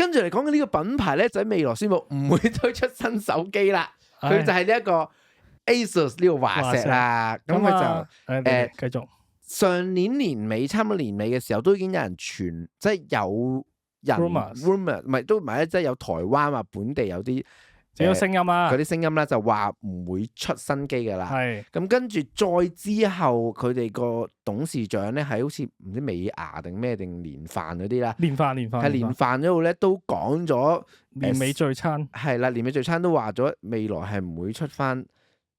跟住嚟講嘅呢個品牌咧，就喺未來宣布唔會推出新手機啦。佢就係呢一個 ASUS 呢個華碩啦。咁佢就繼續。上年年尾，差唔多年尾嘅時候，都已經有人傳，即係有人 rumor， 唔係都唔係咧，即係有台灣話本地有啲有聲音啦，嗰啲聲音啦，就話唔會出新機㗎啦。係咁跟住再之後，佢哋個董事長咧係好似唔知美亞定咩定連飯嗰啲啦，連飯係連飯嗰度咧都講咗年尾聚餐係啦，年尾聚餐都話咗未來係唔會出翻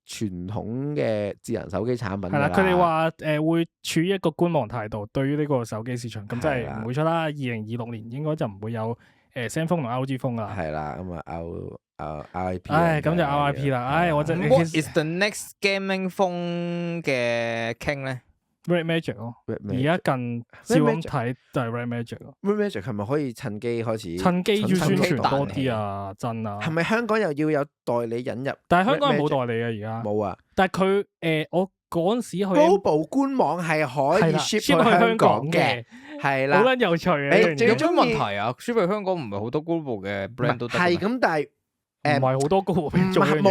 傳統嘅智能手機產品㗎啦。係啦，佢哋話會處於一個觀望態度，對於呢個手機市場，咁即係唔會出啦。2026年應該就唔會有Zenfone 同 LG Phone 啦。係啦，咁啊 RIP。咁就 RIP 啦。我真。What is the next gaming phone 嘅 king 咧 ？Red Magic 咯，而家近照咁睇就係 Red Magic 咯。Red Magic 係咪可以趁機開始？趁機要宣傳多啲啊！真啊！係咪香港又要有代理引入？但係香港係冇代理啊，而家冇啊。但係佢我嗰陣時去 Global 官網係可以 ship 去香港嘅，係啦，好撚有趣啊！有咩問題啊？ship 去香港唔係好多 Global 嘅 brand 都得。係咁，但係唔係好多 Global 做嘅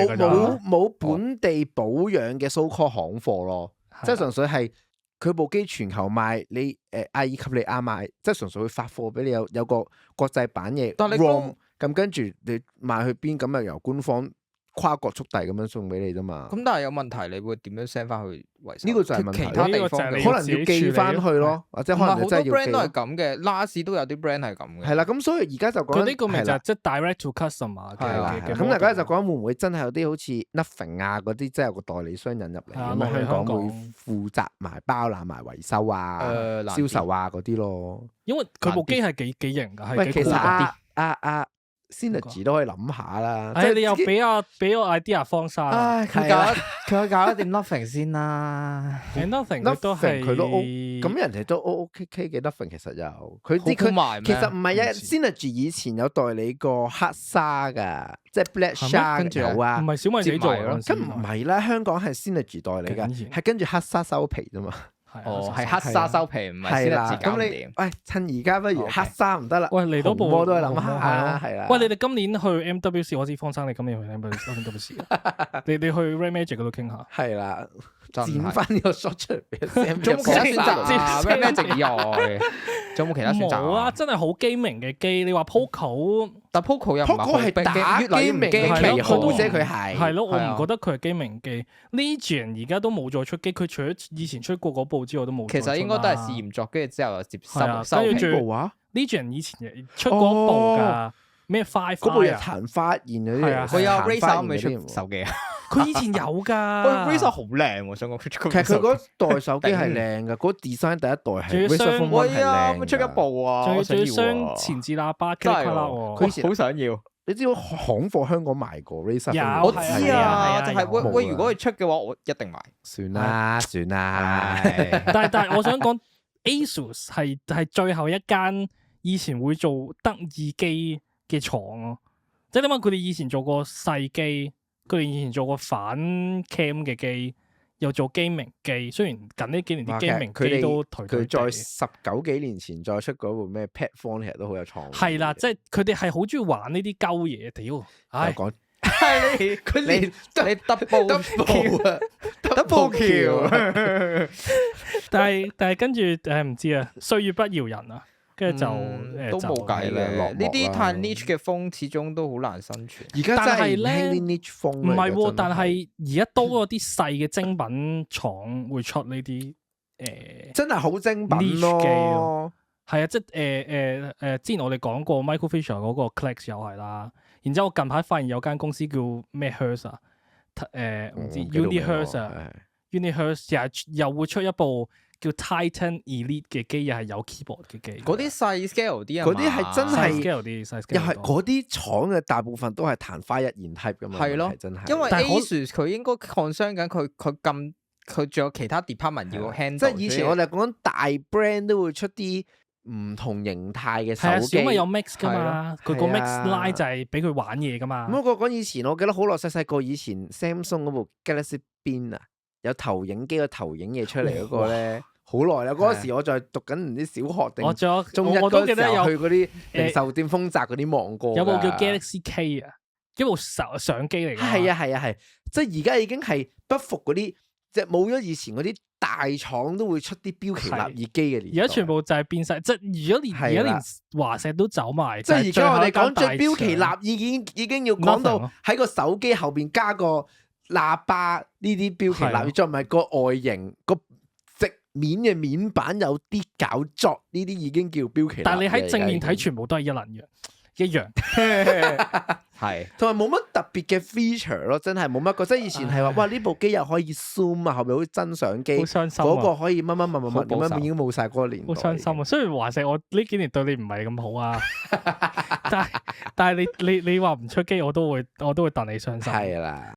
冇本地保養嘅 so call 行貨咯，即係純粹係佢部機全球賣，你阿爾及利亞賣，即係純粹會發貨俾你有個國際版嘅 ROM，咁跟住你賣去邊，咁又由官方跨國速遞咁樣送俾你啫嘛。咁但係有問題，你會點樣 send 翻去維修？呢個就係問題。其他地方可能要寄翻去咯，或者可能你真係要寄。好多 brand 都係咁嘅，Last 都有啲 brand 係咁嘅。係啦，咁所以而家就講呢個咪就係即係 direct to customer 嘅。咁大家就講會唔會真係有啲好似 Nothing 啊嗰啲，即係有個代理商引入嚟，咁啊香港會負責埋包攬埋維修啊、銷售啊嗰啲咯。因為佢部機係幾型㗎，係幾其實Synergy 都可以諗下啦。即係你又俾個 idea 方生。佢搞得掂 Nothing 先啦。Nothing 佢都 O， 咁人哋都 OK 嘅 Nothing 其實有佢其實唔係啊。Synergy 以前有代理過黑沙㗎，即係 Black Shark 有啊。唔係小米自己做咯。咁唔係啦，香港係 Synergy 代理㗎，係跟住黑沙收皮啫嘛。係黑沙收皮，唔係 Synergy 搞唔掂。喂，趁而家不如黑沙唔得啦。喂，嚟到部我都係諗下，係啦。喂，你哋今年去 MWC，我知方生你今年去 MWC， 你去 Red Magic 嗰度傾下。係啦，剪翻呢個 shot 出嚟俾 Sam。仲有冇其他選擇啊？Red Magic 以外，仲有冇其他選擇？冇啊，真係好機明嘅機。你話 Poco， 但 Poco 又唔係打機明嘅旗號啫，佢係咯，我唔覺得佢係機明機。Legion 而家都冇再出機，佢除咗以前出過嗰部之外都冇。其實應該都係試驗作，跟住之後就接收部啊。Legion 以前出過一部㗎，咩 Five 嗰部嘢曇花現嗰啲，佢有 Razer 未出手機啊？佢以前有㗎，Razer 好靚喎，想講其實佢嗰代手機係靚㗎，嗰 design 第一代係 Razer Phone 1係靚㗎，出一部啊，仲要雙前置喇叭，真係佢以前好想要。你知道行貨香港賣過 Razer？ 我知啊，就係喂，如果佢出嘅話，我一定買。算啦。但係我想講 ASUS 係最後一間以前會做得意機嘅廠咯，即係點解佢哋以前做過細機，佢哋以前做過反 cam 嘅機，又做機明機。雖然近呢幾年啲機明機都頹頹地，佢在19幾年前再出嗰部咩 Pad Phone 其實都好有創意。係啦，即係佢哋係好中意玩呢啲鳩嘢，屌！講係你 double kill，但係跟住唔知啊，歲月不饒人啊。跟住就都冇計啦，呢啲太 niche 嘅風始終都好難生存。而家真係興啲 niche 風，唔係，但係而家多咗啲細嘅精品廠會出呢啲真係好精品咯。係啊，即係之前我哋講過 Michael Fisher 嗰個 Clicks 又係啦。然之後我近排發現有間公司叫咩 Hertz 啊，唔知 Unihertz 啊 ，Unihertz 又會出一部叫 Titan Elite 嘅機，又係有 keyboard 嘅機。嗰啲細 scale 啲啊，嗰啲係真係 scale 啲，又係嗰啲廠嘅大部分都係曇花一現 type 㗎嘛。係咯，真係。因為 ASUS 佢應該 concern 緊佢仲有其他 department 要 handle。即係以前我哋講大 brand 都會出啲唔同形態嘅手機。小米有 Mix 㗎嘛，佢個 Mix Line 就係俾佢玩嘢㗎嘛。咁我講以前，我記得好耐細個以前 Samsung 嗰部 Galaxy Beam 啊，有投影機個投影嘢出嚟嗰個咧，好耐啦。嗰時我就係讀緊唔知小學定我仲有中一我都嗰時記得有候去嗰啲零售店豐澤嗰啲望過㗎。有部叫 Galaxy K 啊，一部相機嚟㗎。係啊係啊係，即係而家已經係不復嗰啲，即係冇咗以前嗰啲大廠都會出啲標奇立異機嘅年代。而家全部就係變晒，即係如果連而家連華碩都走埋，即係而家我哋講最標奇立異異已經要講到 Nothing 喺個手機後邊加個喇叭呢啲標奇立異，再唔係個外形個直面嘅面板有啲搞作，呢啲已經叫標奇立異。但係你喺正面睇，全部都係一撚樣，一樣。係同埋冇乜特別嘅 feature 咯，真係冇乜個。即係以前係話，哇呢部機又可以 zoom 啊，後面好似真相機，好傷心嗰個啊！可以乜乜乜乜乜咁樣，已經冇晒嗰個年代。好傷心啊！雖然華碩我呢幾年對你唔係咁好啊，但係你話唔出機，我都會戥你傷心。係啦。